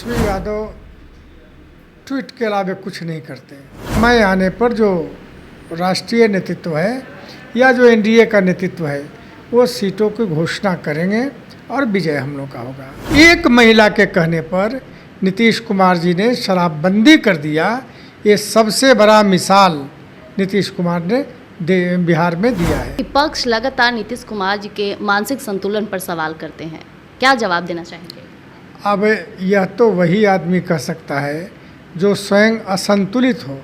Tejashwi Yadav tweet के अलावा कुछ नहीं करते। समय आने पर जो राष्ट्रीय नेतृत्व है या जो एनडीए का नेतृत्व है वो सीटों की घोषणा करेंगे और विजय हम लोग का होगा। एक महिला के कहने पर नीतीश कुमार जी ने शराबबंदी कर दिया, ये सबसे बड़ा मिसाल नीतीश कुमार ने बिहार में दिया है। विपक्ष लगातार नीतीश कुमार जी के मानसिक संतुलन पर सवाल करते हैं, क्या जवाब देना चाहेंगे? अब यह तो वही आदमी कह सकता है जो स्वयं असंतुलित हो।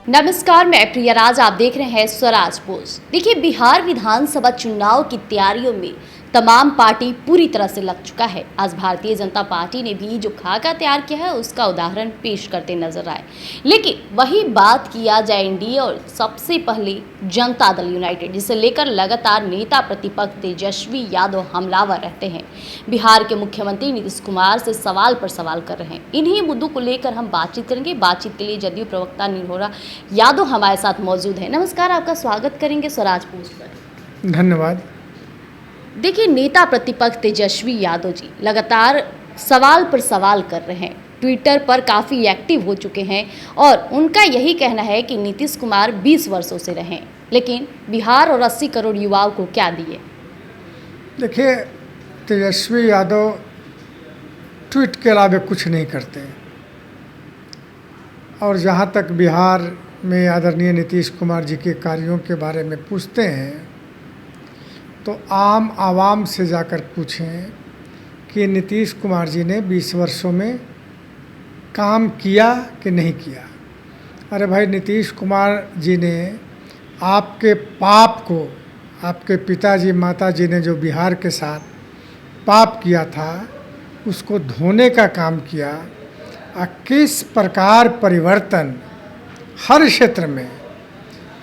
नमस्कार, मैं प्रिया राज, आप देख रहे हैं स्वराज पोस्ट। देखिए, बिहार विधानसभा चुनाव की तैयारियों में तमाम पार्टी पूरी तरह से लग चुका है। आज भारतीय जनता पार्टी ने भी जो खाका तैयार किया है उसका उदाहरण पेश करते नजर आए। लेकिन वही बात किया जाए एनडीए और सबसे पहले जनता दल यूनाइटेड, जिसे लेकर लगातार नेता प्रतिपक्ष तेजस्वी यादव हमलावर रहते हैं। बिहार के मुख्यमंत्री नीतीश कुमार से सवाल पर सवाल कर रहे हैं। इन्हीं मुद्दों को लेकर हम बातचीत करेंगे। बातचीत के लिए जदयू प्रवक्ता निर्भया यादव हमारे साथ मौजूद है। नमस्कार, आपका स्वागत करेंगे स्वराज पोस्ट पर। धन्यवाद। देखिए, नेता प्रतिपक्ष तेजस्वी यादव जी लगातार सवाल पर सवाल कर रहे हैं, ट्विटर पर काफ़ी एक्टिव हो चुके हैं और उनका यही कहना है कि नीतीश कुमार 20 वर्षों से रहें, लेकिन बिहार और 80 करोड़ युवाओं को क्या दिए? देखिए, तेजस्वी यादव ट्वीट के अलावा कुछ नहीं करते और जहाँ तक बिहार में आदरणीय नीतीश कुमार जी के कार्यों के बारे में पूछते हैं तो आम आवाम से जाकर पूछें कि नीतीश कुमार जी ने 20 वर्षों में काम किया कि नहीं किया। अरे भाई, नीतीश कुमार जी ने आपके पाप को, आपके पिताजी माताजी ने जो बिहार के साथ पाप किया था उसको धोने का काम किया। किस प्रकार परिवर्तन हर क्षेत्र में,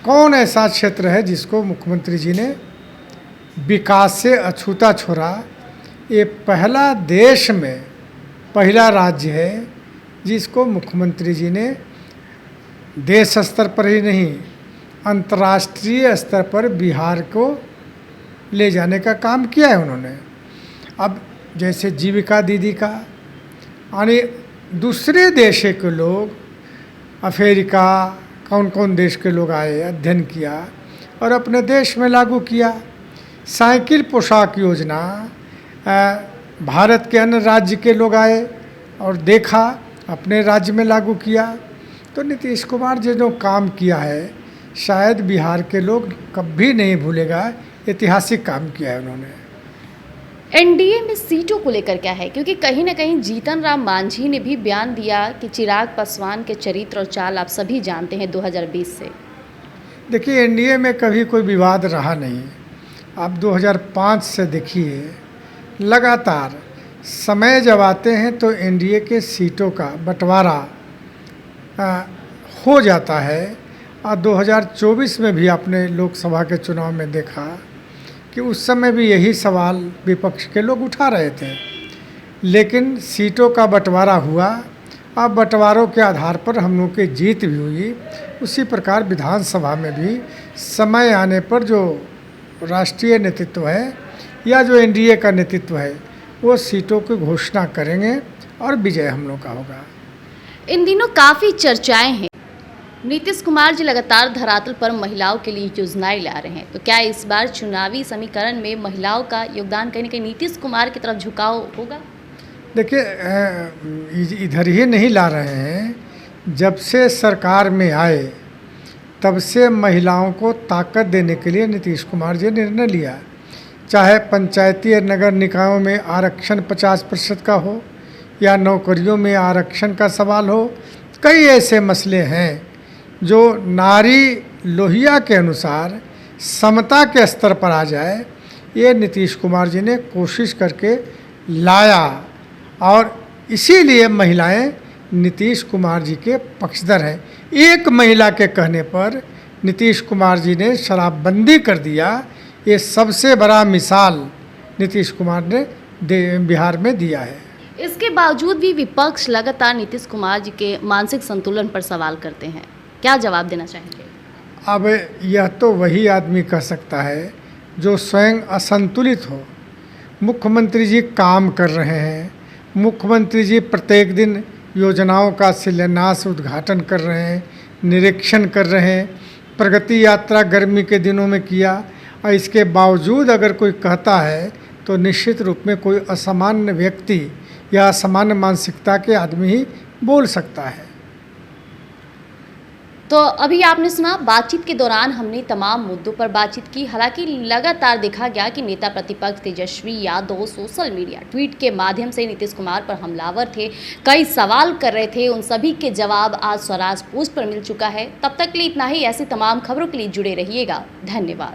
कौन ऐसा क्षेत्र है जिसको मुख्यमंत्री जी ने विकास से अछूता छोड़ा? ये पहला देश में पहला राज्य है जिसको मुख्यमंत्री जी ने देश स्तर पर ही नहीं अंतर्राष्ट्रीय स्तर पर बिहार को ले जाने का काम किया है उन्होंने। अब जैसे जीविका दीदी का, यानी दूसरे देश के लोग, अफ्रीका, कौन कौन देश के लोग आए, अध्ययन किया और अपने देश में लागू किया। साइकिल पोशाक योजना भारत के अन्य राज्य के लोग आए और देखा, अपने राज्य में लागू किया। तो नीतीश कुमार जी जो काम किया है शायद बिहार के लोग कभी नहीं भूलेगा। ऐतिहासिक काम किया है उन्होंने। एनडीए में सीटों को लेकर क्या है, क्योंकि कहीं ना कहीं जीतन राम मांझी ने भी बयान दिया कि चिराग पासवान के चरित्र और चाल आप सभी जानते हैं 2020 से। देखिए, एनडीए में कभी कोई विवाद रहा नहीं। आप 2005 से देखिए, लगातार समय जब आते हैं तो एनडीए के सीटों का बंटवारा हो जाता है। और 2024 में भी आपने लोकसभा के चुनाव में देखा कि उस समय भी यही सवाल विपक्ष के लोग उठा रहे थे, लेकिन सीटों का बंटवारा हुआ। अब बंटवारों के आधार पर हम लोग की जीत भी हुई। उसी प्रकार विधानसभा में भी समय आने पर जो राष्ट्रीय नेतृत्व है या जो एनडीए का नेतृत्व है वो सीटों की घोषणा करेंगे और विजय हम लोग का होगा। इन दिनों काफ़ी चर्चाएं हैं। नीतीश कुमार जी लगातार धरातल पर महिलाओं के लिए योजनाएं ला रहे हैं, तो क्या इस बार चुनावी समीकरण में महिलाओं का योगदान कहीं ना कहीं नीतीश कुमार की तरफ झुकाव होगा? देखिए, इधर ही नहीं ला रहे हैं। जब से सरकार में आए तब से महिलाओं को ताकत देने के लिए नीतीश कुमार जी ने निर्णय लिया। चाहे पंचायती नगर निकायों में आरक्षण 50% का हो या नौकरियों में आरक्षण का सवाल हो, कई ऐसे मसले हैं जो नारी लोहिया के अनुसार समता के स्तर पर आ जाए। ये नीतीश कुमार जी ने कोशिश करके लाया और इसीलिए महिलाएं नीतीश कुमार जी के पक्षधर हैं। एक महिला के कहने पर नीतीश कुमार जी ने शराबबंदी कर दिया, ये सबसे बड़ा मिसाल नीतीश कुमार ने बिहार में दिया है। इसके बावजूद भी विपक्ष लगातार नीतीश कुमार जी के मानसिक संतुलन पर सवाल करते हैं, क्या जवाब देना चाहेंगे? अब यह तो वही आदमी कह सकता है जो स्वयं असंतुलित हो। मुख्यमंत्री जी काम कर रहे हैं, मुख्यमंत्री जी प्रत्येक दिन योजनाओं का शिलान्यास उद्घाटन कर रहे हैं, निरीक्षण कर रहे हैं। प्रगति यात्रा गर्मी के दिनों में किया और इसके बावजूद अगर कोई कहता है तो निश्चित रूप में कोई असामान्य व्यक्ति या असामान्य मानसिकता के आदमी ही बोल सकता है। तो अभी आपने सुना, बातचीत के दौरान हमने तमाम मुद्दों पर बातचीत की। हालांकि लगातार देखा गया कि नेता प्रतिपक्ष Tejashwi Yadav social media tweet के माध्यम से नीतीश कुमार पर हमलावर थे, कई सवाल कर रहे थे। उन सभी के जवाब आज स्वराज पोस्ट पर मिल चुका है। तब तक के लिए इतना ही। ऐसी तमाम खबरों के लिए जुड़े रहिएगा। धन्यवाद।